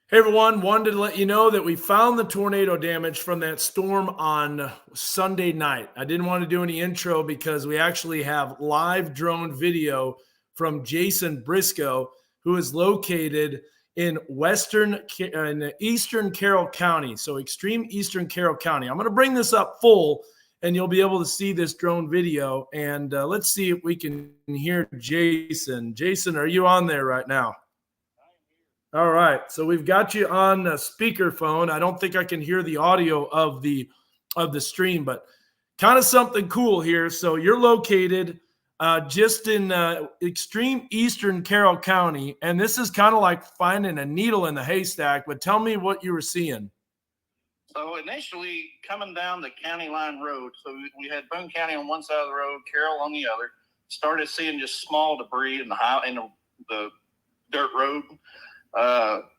Hey everyone, wanted to let you know that we found the tornado damage from that storm on Sunday night. I didn't want to do any intro because we actually have live drone video from Jason Briscoe, who is located in eastern Carroll County, so extreme eastern Carroll County. I'm going to bring this up full, and you'll be able to see this drone video. And let's see if we can hear Jason. Jason, are you on there right now? All right, so we've got you on a speakerphone. I don't think I can hear the audio of the stream, but kind of something cool here. So you're located just in extreme eastern Carroll County, and this is kind of like finding a needle in the haystack. But tell me what you were seeing. So initially, coming down the county line road, so we had Boone County on one side of the road, Carroll on the other. Started seeing just small debris in the dirt road.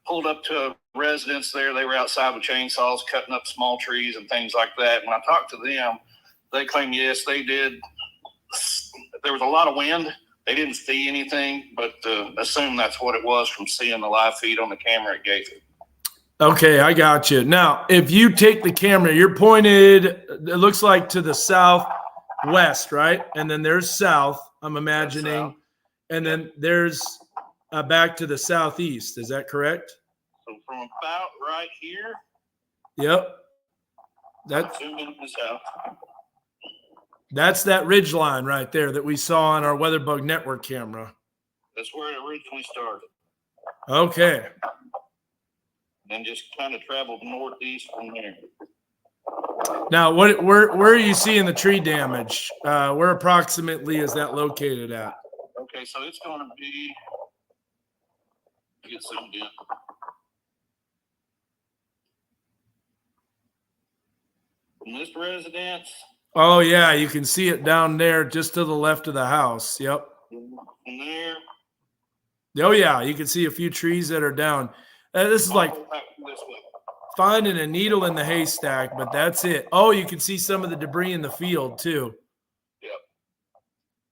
Pulled up to a residence there. They were outside with chainsaws, cutting up small trees and things like that. When I talked to them, they claim, yes, they did. There was a lot of wind. They didn't see anything, but assume that's what it was from seeing the live feed on the camera at Gaither. Okay, I got you. Now, if you take the camera, you're pointed, it looks like to the southwest, right? And then there's south, I'm imagining. And then there's back to the southeast. Is that correct? So from about right here. Yep. That's that ridge line right there that we saw on our WeatherBug Network camera. That's where it originally started. Okay. And just kind of traveled northeast from there. Now, where are you seeing the tree damage? Where approximately is that located at? Okay, so it's going to be. Get zoomed in. From this residence. Oh yeah, you can see it down there, just to the left of the house. Yep. From there. Oh yeah, you can see a few trees that are down. This is like finding a needle in the haystack, but that's it. Oh, you can see some of the debris in the field too. Yep.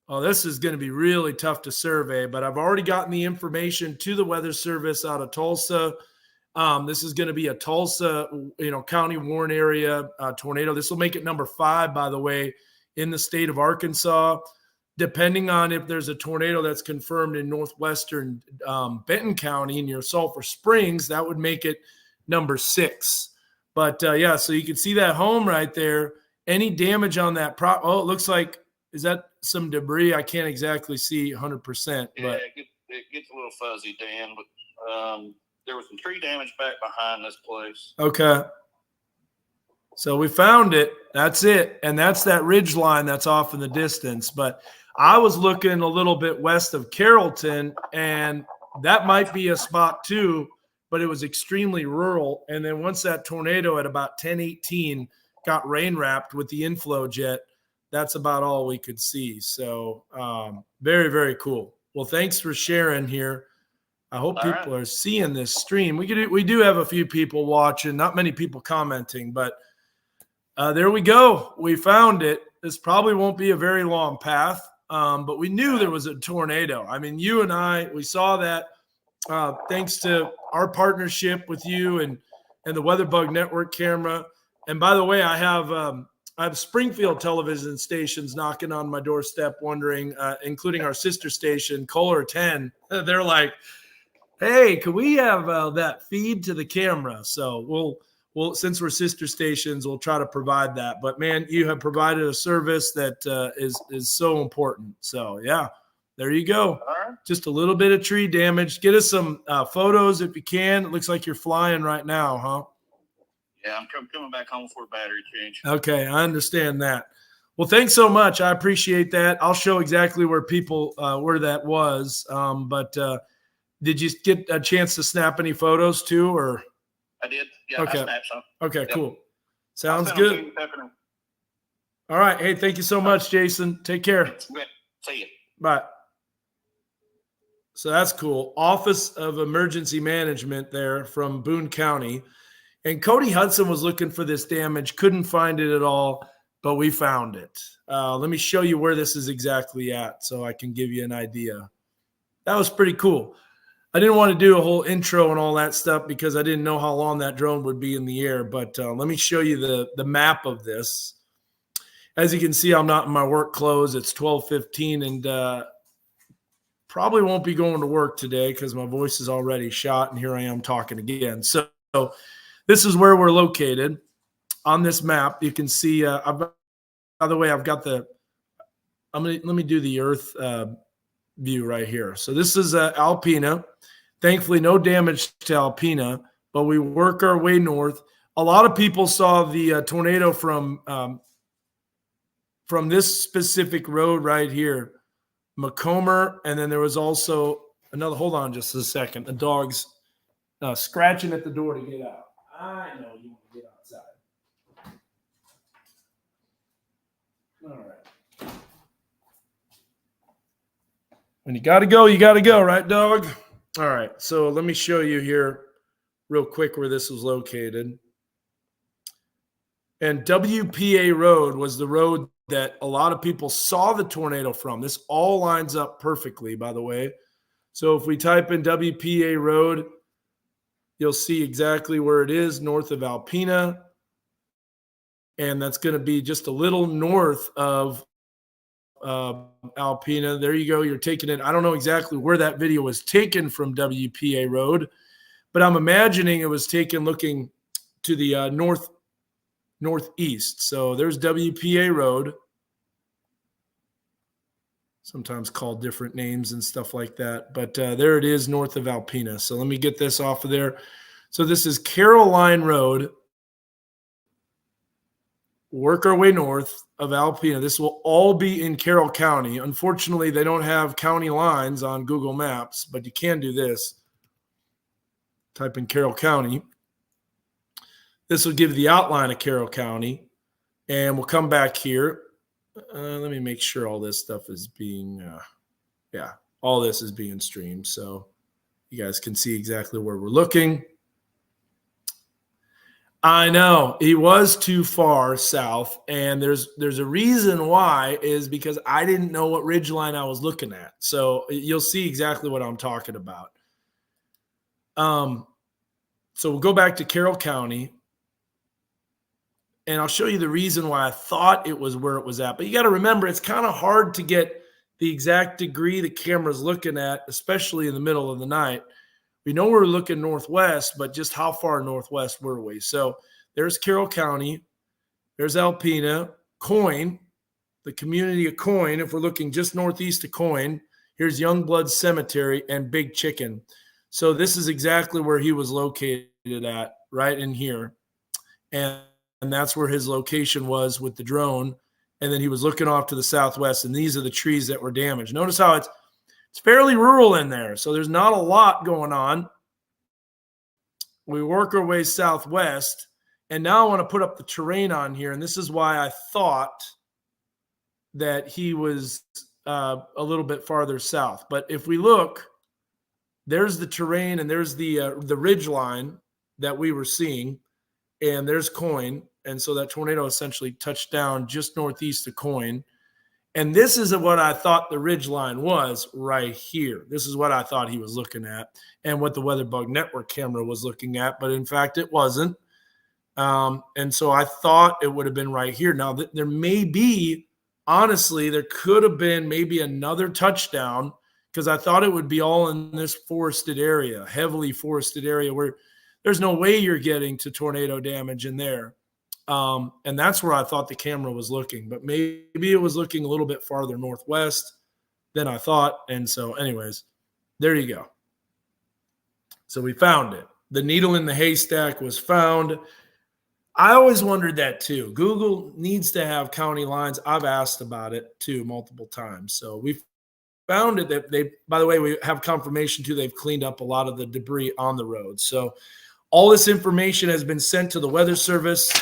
Oh, this is going to be really tough to survey, but I've already gotten the information to the Weather Service out of Tulsa. This is going to be a Tulsa, County Warren area tornado. This will make it number 5, by the way, in the state of Arkansas. Depending on if there's a tornado that's confirmed in northwestern Benton County near Sulphur Springs, that would make it number 6. But yeah, so you can see that home right there. Any damage on that oh, it looks like, is that some debris? I can't exactly see 100%. Yeah, but it gets a little fuzzy, Dan, but there was some tree damage back behind this place. Okay. So we found it. That's it. And that's that ridge line that's off in the distance. But I was looking a little bit west of Carrollton, and that might be a spot too, but it was extremely rural. And then once that tornado at about 10:18 got rain wrapped with the inflow jet, that's about all we could see. So very, very cool. Well, thanks for sharing here. I hope people are seeing this stream. We do have a few people watching, not many people commenting, but there we go. We found it. This probably won't be a very long path, but we knew there was a tornado. I mean, you and I, we saw that thanks to our partnership with you and the WeatherBug Network camera. And by the way, I have Springfield television stations knocking on my doorstep wondering, including our sister station, Kohler 10. They're like, hey, could we have that feed to the camera? So we'll since we're sister stations, we'll try to provide that. But man, you have provided a service that is so important. So yeah, there you go. Just a little bit of tree damage. Get us some photos if you can. It looks like you're flying right now, huh? Yeah, I'm coming back home for a battery change. Okay, I understand that. Well, thanks so much. I appreciate that. I'll show exactly where where that was. But did you get a chance to snap any photos too, or? I did. Yeah, okay. I snapped some. Okay, yep. Cool. Sounds good. All right. Hey, thank you so much, Jason. Take care. See you. Bye. So that's cool. Office of Emergency Management there from Boone County. And Cody Hudson was looking for this damage, couldn't find it at all, but we found it. Let me show you where this is exactly at so I can give you an idea. That was pretty cool. I didn't want to do a whole intro and all that stuff because I didn't know how long that drone would be in the air. But let me show you the map of this. As you can see, I'm not in my work clothes. It's 12:15 and probably won't be going to work today because my voice is already shot, and here I am talking again. So this is where we're located on this map. You can see, by the way, I've got let me do the Earth view right here. So this is Alpena. Thankfully, no damage to Alpena, but we work our way north. A lot of people saw the tornado from this specific road right here, Macomber, and then there was also another. Hold on just a second. The dog's scratching at the door to get out. I know you want to get outside. All right. When you got to go, right, dog? All right. So let me show you here real quick where this was located. And WPA Road was the road that a lot of people saw the tornado from. This all lines up perfectly, by the way. So if we type in WPA Road, you'll see exactly where it is, north of Alpena. And that's going to be just a little north of Alpena. There you go. You're taking it. I don't know exactly where that video was taken from WPA Road, but I'm imagining it was taken looking to the northeast. So there's WPA Road, sometimes called different names and stuff like that. But there it is north of Alpena. So let me get this off of there. So this is Carroll Road. Work our way north of Alpena. This will all be in Carroll County. Unfortunately, they don't have county lines on Google Maps, but you can do this. Type in Carroll County. This will give the outline of Carroll County, and we'll come back here. Let me make sure all this stuff is being, all this is being streamed, so you guys can see exactly where we're looking. I know he was too far south, and there's a reason why, is because I didn't know what ridgeline I was looking at. So you'll see exactly what I'm talking about. So we'll go back to Carroll County, and I'll show you the reason why I thought it was where it was at. But you got to remember, it's kind of hard to get the exact degree the camera's looking at, especially in the middle of the night. We know we're looking northwest, but just how far northwest were we? So there's Carroll County. There's Alpena. Coyne, the community of Coyne. If we're looking just northeast of Coyne, here's Youngblood Cemetery and Big Chicken. So this is exactly where he was located at, right in here. And that's where his location was with the drone. And then he was looking off to the southwest, and these are the trees that were damaged. Notice how it's fairly rural in there, so there's not a lot going on. We work our way southwest, and now I want to put up the terrain on here, and this is why I thought that he was a little bit farther south. But if we look, there's the terrain, and there's the ridge line that we were seeing, and there's Coyne, and so that tornado essentially touched down just northeast of Coyne. And this is what I thought the ridge line was right here. This is what I thought he was looking at and what the WeatherBug Network camera was looking at, but in fact it wasn't. And so I thought it would have been right here. Now, there may be, honestly, there could have been maybe another touchdown, because I thought it would be all in this forested area, heavily forested area, where there's no way you're getting to tornado damage in there. And that's where I thought the camera was looking, but maybe it was looking a little bit farther northwest than I thought. And so anyways, there you go. So we found it. The needle in the haystack was found. I always wondered that too. Google needs to have county lines. I've asked about it too multiple times. So we found it. That by the way, we have confirmation too, they've cleaned up a lot of the debris on the road. So all this information has been sent to the Weather Service.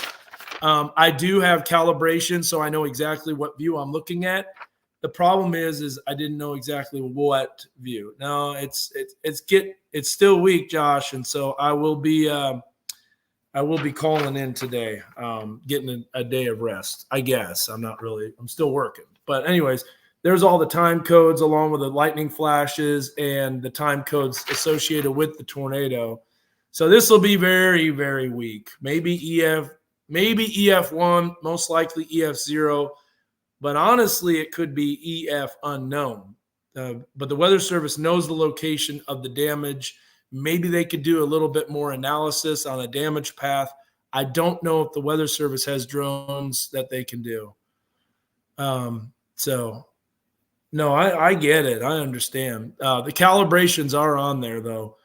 I do have calibration, so I know exactly what view I'm looking at. The problem is I didn't know exactly what view. No, it's still weak, Josh, and so I will be calling in today, getting a day of rest. I guess I'm still working, but anyways, there's all the time codes along with the lightning flashes and the time codes associated with the tornado. So this will be very, very weak. Maybe EF1, most likely EF0, but honestly, it could be EF unknown. But the Weather Service knows the location of the damage. Maybe they could do a little bit more analysis on a damage path. I don't know if the Weather Service has drones that they can do. So, no, I get it. I understand. The calibrations are on there, though,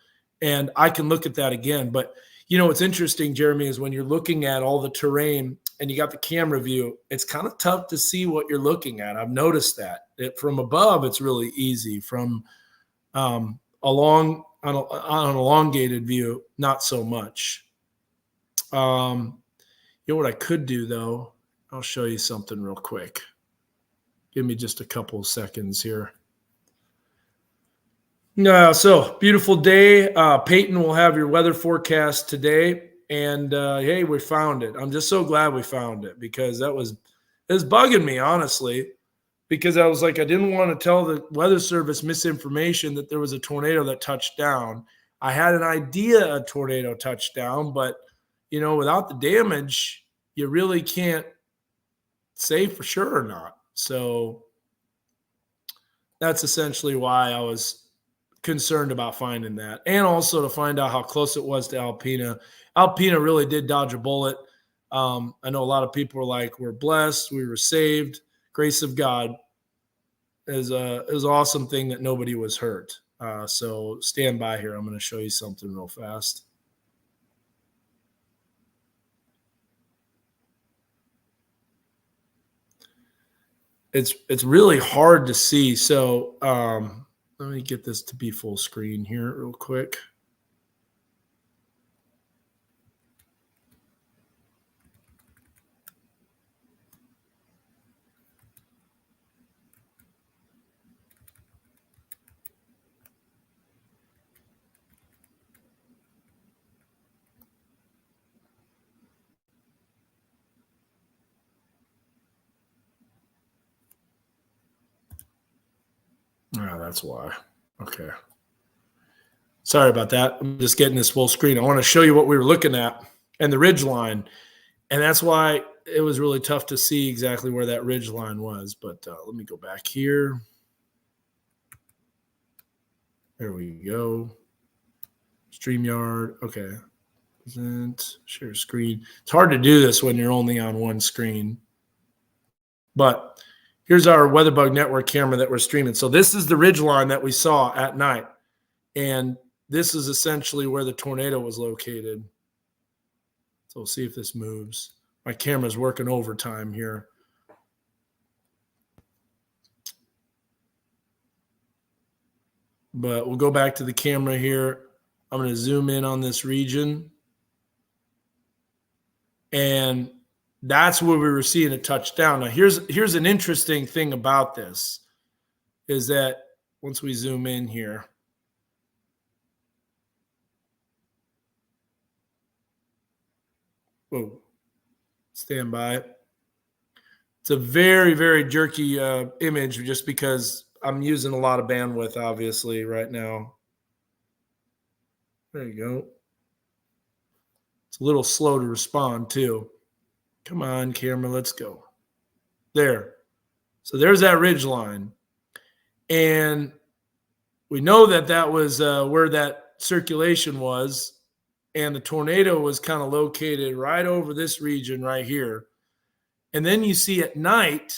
and I can look at that again. But, what's interesting, Jeremy, is when you're looking at all the terrain and you got the camera view, it's kind of tough to see what you're looking at. I've noticed that. From above, it's really easy. From on an elongated view, not so much. What I could do, though, I'll show you something real quick. Give me just a couple of seconds here. So beautiful day. Peyton will have your weather forecast today. And hey, we found it. I'm just so glad we found it because it was bugging me, honestly, because I was like, I didn't want to tell the Weather Service misinformation that there was a tornado that touched down. I had an idea a tornado touched down, but, without the damage, you really can't say for sure or not. So that's essentially why I was concerned about finding that, and also to find out how close it was to Alpena. Alpena really did dodge a bullet. I know a lot of people were like, we're blessed, we were saved. Grace of God is an awesome thing that nobody was hurt. So stand by here. I'm going to show you something real fast. It's really hard to see. So let me get this to be full screen here real quick. Oh, that's why. Okay. Sorry about that. I'm just getting this full screen. I want to show you what we were looking at and the ridge line. And that's why it was really tough to see exactly where that ridge line was. But let me go back here. There we go. StreamYard. Okay. Present, share screen. It's hard to do this when you're only on one screen. But here's our WeatherBug Network camera that we're streaming. So this is the ridge line that we saw at night. And this is essentially where the tornado was located. So we'll see if this moves. My camera's working overtime here. But we'll go back to the camera here. I'm going to zoom in on this region. And that's where we were seeing a touchdown. Now, here's an interesting thing about this is that once we zoom in here, whoa, stand by. It's a very, very jerky image just because I'm using a lot of bandwidth, obviously, right now. There you go. It's a little slow to respond, too. Come on, camera, let's go. There. So there's that ridge line. And we know that that was where that circulation was. And the tornado was kind of located right over this region right here. And then you see at night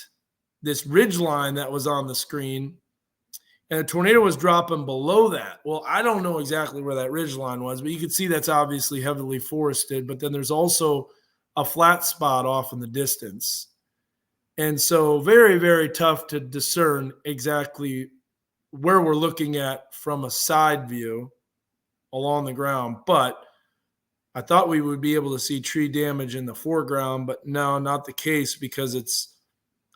this ridge line that was on the screen. And the tornado was dropping below that. Well, I don't know exactly where that ridge line was, but you can see that's obviously heavily forested. But then there's also a flat spot off in the distance. And so very, very tough to discern exactly where we're looking at from a side view along the ground. But I thought we would be able to see tree damage in the foreground, but no, not the case because it's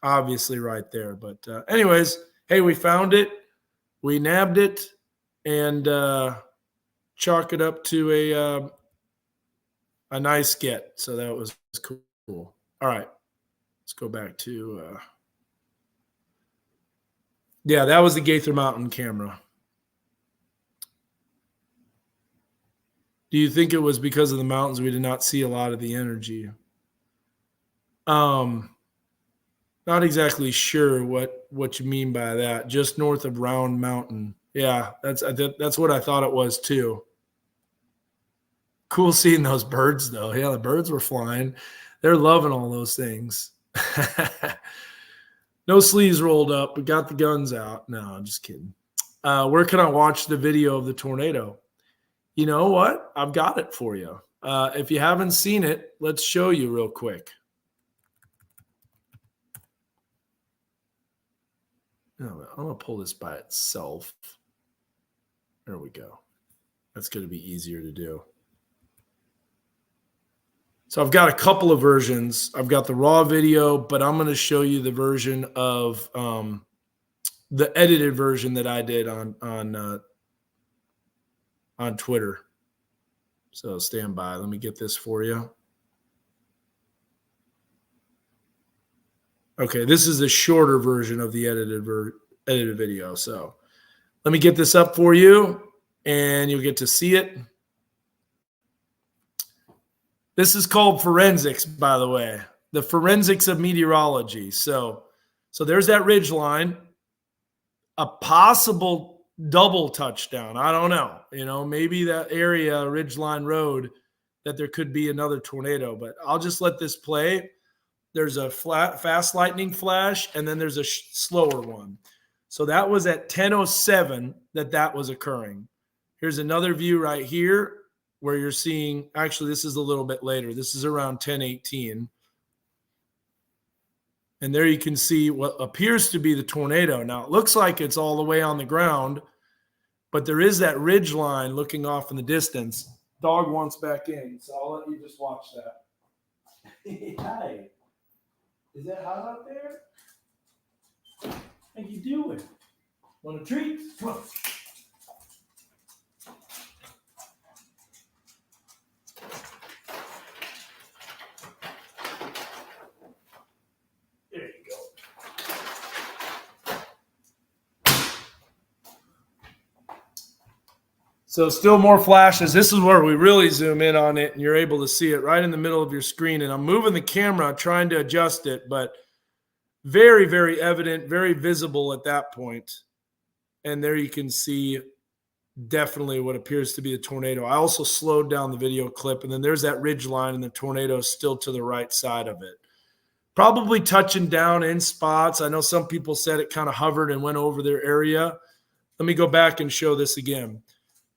obviously right there. But anyways, hey, we found it. We nabbed it and chalk it up to a nice get. So that was cool. All right, let's go back to Yeah, that was the Gaither Mountain camera. Do you think it was because of the mountains we did not see a lot of the energy? Not exactly sure what you mean by that. Just north of Round Mountain. Yeah, that's what I thought it was too. Cool seeing those birds though. Yeah, the birds were flying. They're loving all those things. No sleeves rolled up. We got the guns out. No, I'm just kidding. Where can I watch the video of the tornado? You know what? I've got it for you. If you haven't seen it, let's show you real quick. No, I'm going to pull this by itself. There we go. That's going to be easier to do. So I've got a couple of versions. I've got the raw video, but I'm going to show you the version of the edited version that I did on Twitter. So stand by. Let me get this for you. Okay, this is a shorter version of the edited video. So let me get this up for you, and you'll get to see it. This is called forensics, by the way, the forensics of meteorology. So there's that ridge line, a possible double touchdown. I don't know. Maybe that area, Ridgeline Road, that there could be another tornado, but I'll just let this play. There's a fast lightning flash, and then there's a slower one. So that was at 10:07 that was occurring. Here's another view right here where you're seeing, actually, this is a little bit later. This is around 10:18. And there you can see what appears to be the tornado. Now, it looks like it's all the way on the ground, but there is that ridge line looking off in the distance. Dog wants back in, so I'll let you just watch that. Hi. Is that hot out there? How you doing? Want a treat? Come on. There you go. So still more flashes. This is where we really zoom in on it, and you're able to see it right in the middle of your screen. And I'm moving the camera, trying to adjust it, but very, very evident, very visible at that point. And there you can see definitely what appears to be a tornado. I also slowed down the video clip, and then there's that ridge line, and the tornado is still to the right side of it. Probably touching down in spots. I know some people said it kind of hovered and went over their area. Let me go back and show this again.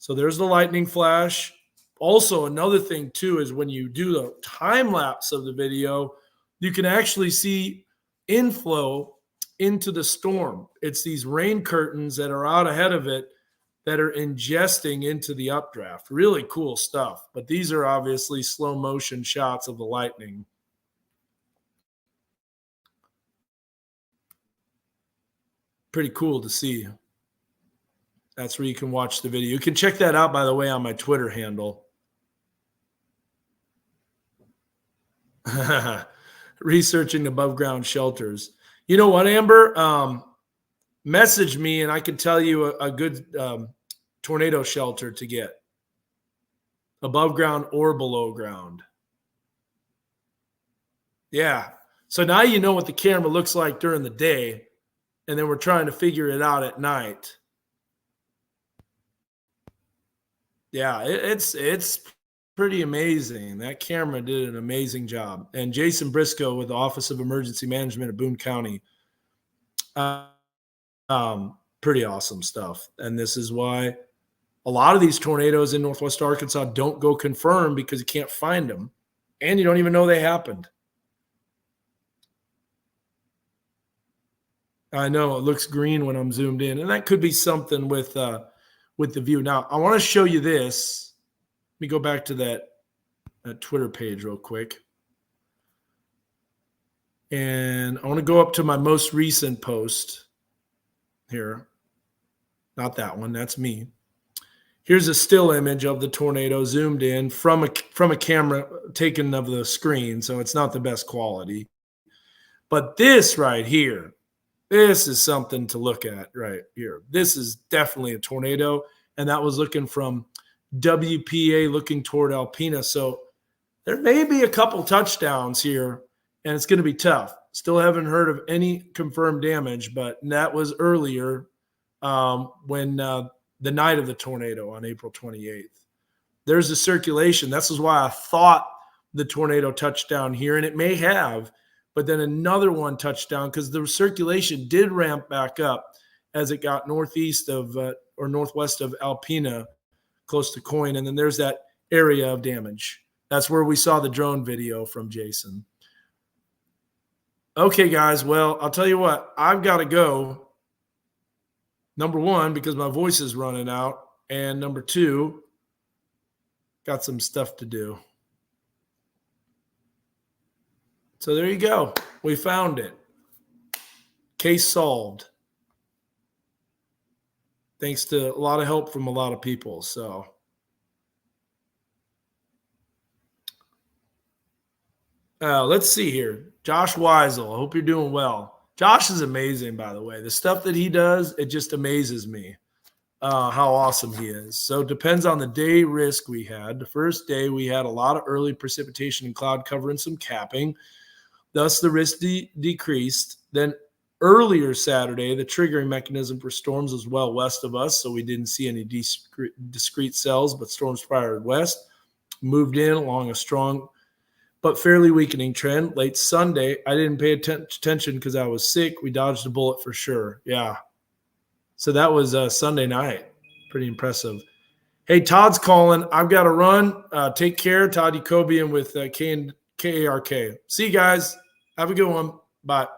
So there's the lightning flash. Also, another thing, too, is when you do the time lapse of the video, you can actually see inflow into the storm. It's these rain curtains that are out ahead of it that are ingesting into the updraft. Really cool stuff. But these are obviously slow motion shots of the lightning. Pretty cool to see. That's where you can watch the video. You can check that out, by the way, on my Twitter handle. Researching above ground shelters. You know what, Amber? Message me and I can tell you a good tornado shelter to get. Above ground or below ground. Yeah. So now you know what the camera looks like during the day, and then we're trying to figure it out at night. Yeah, it's pretty amazing. That camera did an amazing job. And Jason Briscoe with the Office of Emergency Management of Boone County, pretty awesome stuff. And this is why a lot of these tornadoes in Northwest Arkansas don't go confirmed, because you can't find them, and you don't even know they happened. I know it looks green when I'm zoomed in, and that could be something with the view. Now, I want to show you this. Let me go back to that Twitter page real quick. And I want to go up to my most recent post here. Not that one. That's me. Here's a still image of the tornado zoomed in from a camera taken of the screen, so it's not the best quality. But this right here This is something to look at right here. This is definitely a tornado, and that was looking from WPA looking toward Alpena. So there may be a couple touchdowns here, and it's going to be tough. Still haven't heard of any confirmed damage, but that was earlier when the night of the tornado on April 28th. There's a circulation. This is why I thought the tornado touched down here, and it may have, but then another one touched down because the circulation did ramp back up as it got northeast of or northwest of Alpena, close to Coin, and then there's that area of damage. That's where we saw the drone video from Jason. Okay, guys. Well, I'll tell you what. I've got to go. Number one, because my voice is running out. And number two, got some stuff to do. So there you go. We found it. Case solved. Thanks to a lot of help from a lot of people. So let's see here. Josh Weisel, I hope you're doing well. Josh is amazing, by the way. The stuff that he does, it just amazes me how awesome he is. So it depends on the day risk we had. The first day, we had a lot of early precipitation and cloud cover and some capping. Thus, the risk decreased. Then earlier Saturday, the triggering mechanism for storms was well west of us, so we didn't see any discrete cells, but storms fired west, moved in along a strong but fairly weakening trend. Late Sunday, I didn't pay attention because I was sick. We dodged a bullet for sure. Yeah. So that was Sunday night. Pretty impressive. Hey, Todd's calling. I've got to run. Take care. Todd Jacobian with KARK. See you guys. Have a good one. Bye.